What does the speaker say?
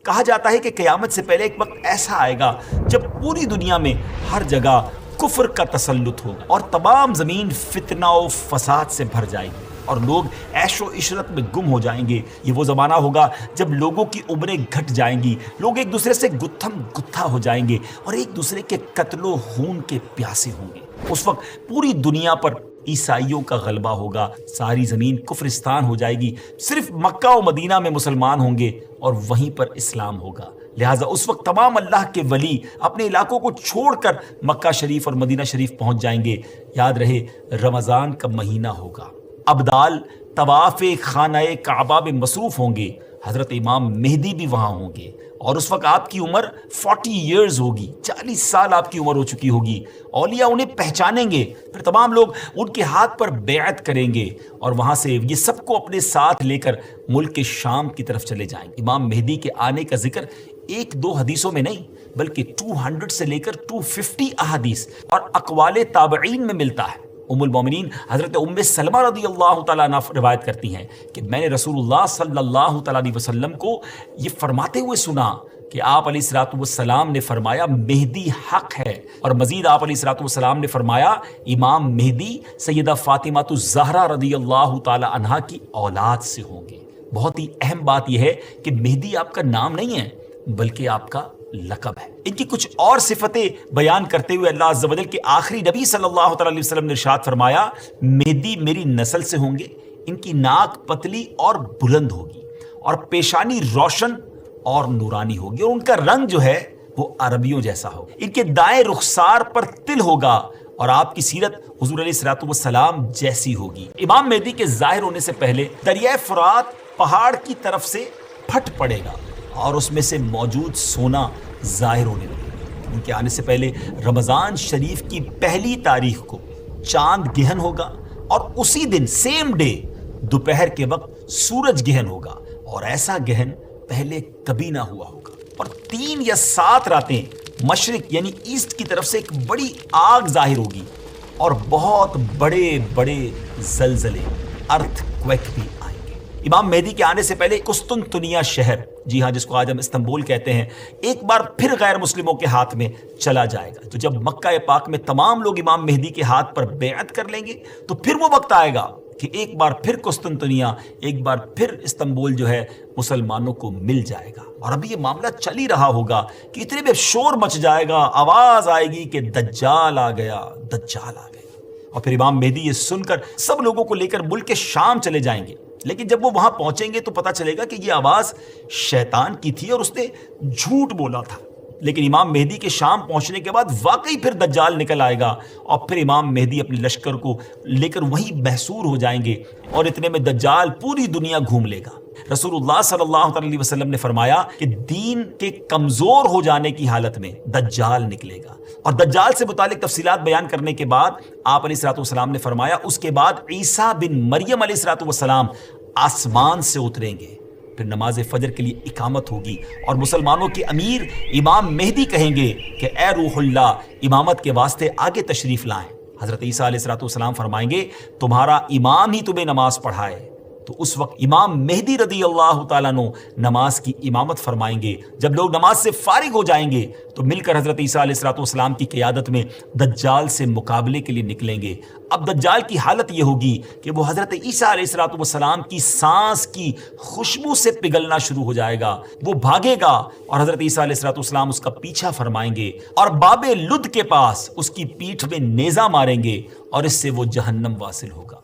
کہا جاتا ہے کہ قیامت سے پہلے ایک وقت ایسا آئے گا جب پوری دنیا میں ہر جگہ کفر کا تسلط ہوگا اور تمام زمین فتنہ و فساد سے بھر جائے گی اور لوگ عیش و عشرت میں گم ہو جائیں گے۔ یہ وہ زمانہ ہوگا جب لوگوں کی عمریں گھٹ جائیں گی، لوگ ایک دوسرے سے گتھم گتھا ہو جائیں گے اور ایک دوسرے کے قتل و خون کے پیاسے ہوں گے۔ اس وقت پوری دنیا پر عیسائیوں کا غلبہ ہوگا، ساری زمین کفرستان ہو جائے گی، صرف مکہ و مدینہ میں مسلمان ہوں گے اور وہیں پر اسلام ہوگا۔ لہٰذا اس وقت تمام اللہ کے ولی اپنے علاقوں کو چھوڑ کر مکہ شریف اور مدینہ شریف پہنچ جائیں گے۔ یاد رہے رمضان کا مہینہ ہوگا، ابدال طواف خانہ کعبہ میں مصروف ہوں گے، حضرت امام مہدی بھی وہاں ہوں گے اور اس وقت آپ کی عمر 40 ایئرز ہوگی، 40 سال آپ کی عمر ہو چکی ہوگی۔ اولیاء انہیں پہچانیں گے، پھر تمام لوگ ان کے ہاتھ پر بیعت کریں گے اور وہاں سے یہ سب کو اپنے ساتھ لے کر ملک کے شام کی طرف چلے جائیں گے۔ امام مہدی کے آنے کا ذکر ایک دو حدیثوں میں نہیں بلکہ 200 سے لے کر 250 احادیث اور اقوال تابعین میں ملتا ہے۔ ام المومنین حضرت ام سلمہ رضی اللہ تعالیٰ عنہ روایت کرتی ہیں کہ میں نے رسول اللہ صلی اللہ تعالیٰ علیہ وسلم کو یہ فرماتے ہوئے سنا کہ آپ علیہ الصلوۃ والسلام نے فرمایا مہدی حق ہے، اور مزید آپ علیہ الصلوۃ والسلام نے فرمایا امام مہدی سیدہ فاطمہ الزہرا رضی اللہ تعالیٰ عنہا کی اولاد سے ہوں گے۔ بہت ہی اہم بات یہ ہے کہ مہدی آپ کا نام نہیں ہے بلکہ آپ کا لقب ہے۔ ان کی کچھ اور صفتیں بیان کرتے ہوئے اللہ عز و جل کے آخری نبی صلی اللہ تعالیٰ علیہ وسلم نے ارشاد فرمایا مہدی میری نسل سے ہوں گے، ان کی ناک پتلی اور بلند ہوگی اور پیشانی روشن اور نورانی ہوگی اور ان کا رنگ جو ہے وہ عربیوں جیسا ہوگا، ان کے دائیں رخسار پر تل ہوگا اور آپ کی سیرت حضور علیہ الصلوۃ والسلام جیسی ہوگی۔ امام مہدی کے ظاہر ہونے سے پہلے دریائے فرات پہاڑ کی طرف سے پھٹ پڑے گا اور اس میں سے موجود سونا ظاہر ہونے لگے گا۔ ان کے آنے سے پہلے رمضان شریف کی پہلی تاریخ کو چاند گہن ہوگا اور اسی دن سیم ڈے دوپہر کے وقت سورج گہن ہوگا، اور ایسا گہن پہلے کبھی نہ ہوا ہوگا۔ اور 3 یا 7 راتیں مشرق یعنی ایسٹ کی طرف سے ایک بڑی آگ ظاہر ہوگی اور بہت بڑے بڑے زلزلے ارتھ کویک بھی آئیں گے۔ امام مہدی کے آنے سے پہلے قسطنطنیہ شہر، جی ہاں جس کو آج ہم استنبول کہتے ہیں، ایک بار پھر غیر مسلموں کے ہاتھ میں چلا جائے گا۔ تو جب مکہ پاک میں تمام لوگ امام مہدی کے ہاتھ پر بیعت کر لیں گے تو پھر وہ وقت آئے گا کہ ایک بار پھر قسطنطنیہ، ایک بار پھر استنبول جو ہے مسلمانوں کو مل جائے گا۔ اور ابھی یہ معاملہ چل ہی رہا ہوگا کہ اتنے میں شور مچ جائے گا، آواز آئے گی کہ دجال آ گیا، دجال آ گیا۔ اور پھر امام مہدی یہ سن کر سب لوگوں کو لے کر ملک کے شام چلے جائیں گے، لیکن جب وہ وہاں پہنچیں گے تو پتہ چلے گا کہ یہ آواز شیطان کی تھی اور اس نے جھوٹ بولا تھا۔ لیکن امام مہدی کے شام پہنچنے کے بعد واقعی پھر دجال نکل آئے گا اور پھر امام مہدی اپنے لشکر کو لے کر وہیں محصور ہو جائیں گے اور اتنے میں دجال پوری دنیا گھوم لے گا۔ رسول اللہ صلی اللہ علیہ وسلم نے فرمایا کہ دین کے کمزور ہو جانے کی حالت میں دجال نکلے گا، اور دجال سے متعلق تفصیلات بیان کرنے کے بعد آپ علیہ الصلوۃ والسلام نے فرمایا اس کے بعد عیسیٰ بن مریم علیہ الصلوۃ والسلام آسمان سے اتریں گے، پھر نماز فجر کے لیے اقامت ہوگی اور مسلمانوں کے امیر امام مہدی کہیں گے کہ اے روح اللہ امامت کے واسطے آگے تشریف لائیں۔ حضرت عیسیٰ علیہ الصلوۃ والسلام فرمائیں گے تمہارا امام ہی تمہیں نماز پڑھائے، تو اس وقت امام مہدی رضی اللہ تعالیٰ عنہ نماز کی امامت فرمائیں گے۔ جب لوگ نماز سے فارغ ہو جائیں گے تو مل کر حضرت عیسیٰ علیہ الصلوۃ والسلام کی قیادت میں دجال سے مقابلے کے لیے نکلیں گے۔ اب دجال کی حالت یہ ہوگی کہ وہ حضرت عیسیٰ علیہ الصلوۃ والسلام کی سانس کی خوشبو سے پگھلنا شروع ہو جائے گا، وہ بھاگے گا اور حضرت عیسیٰ علیہ الصلوۃ والسلام اس کا پیچھا فرمائیں گے اور باب لد کے پاس اس کی پیٹھ میں نیزہ ماریں گے اور اس سے وہ جہنم واصل ہوگا۔